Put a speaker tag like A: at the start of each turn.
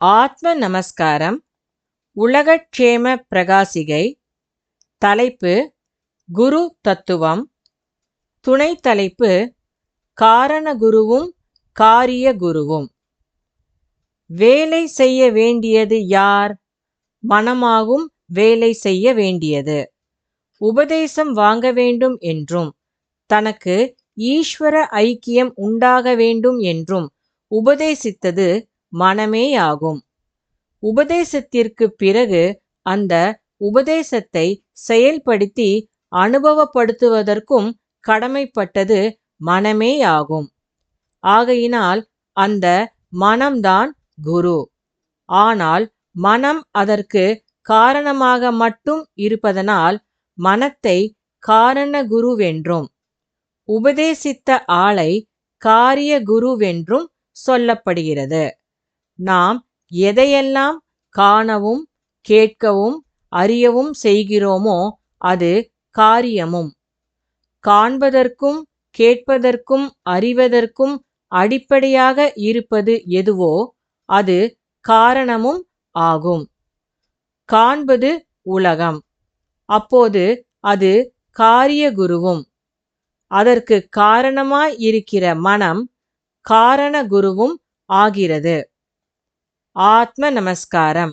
A: ஆத்ம நமஸ்காரம். உலகக்ஷேம பிரகாசிகை. தலைப்பு குரு தத்துவம். துணை தலைப்பு காரண குருவும் காரிய குருவும். வேலை செய்ய வேண்டியது யார்? மனமாகும் வேலை செய்ய வேண்டியது. உபதேசம் வாங்க வேண்டும் என்றும் தனக்கு ஈஸ்வர ஐக்கியம் உண்டாக வேண்டும் என்றும் உபதேசித்தது மனமேயாகும். உபதேசத்திற்கு பிறகு அந்த உபதேசத்தை செயல்படுத்தி அனுபவப்படுத்துவதற்கும் கடமைப்பட்டது மனமேயாகும். ஆகையினால் அந்த மனம்தான் குரு. ஆனால் மனம் அதற்கு காரணமாக மட்டும் இருப்பதனால் மனத்தை காரண குருவென்றும் உபதேசித்த ஆளை காரிய குருவென்றும் சொல்லப்படுகிறது. நாம் எதையெல்லாம் காணவும் கேட்கவும் அறியவும் செய்கிறோமோ அது காரியமும், காண்பதற்கும் கேட்பதற்கும் அறிவதற்கும் அடிப்படையாக இருப்பது எதுவோ அது காரணமும் ஆகும். காண்பது உலகம், அப்போது அது காரிய குருவும். அதற்கு காரணமாய் இருக்கிற மனம் காரண குருவும் ஆகிறது. ஆத்ம நமஸ்காரம்.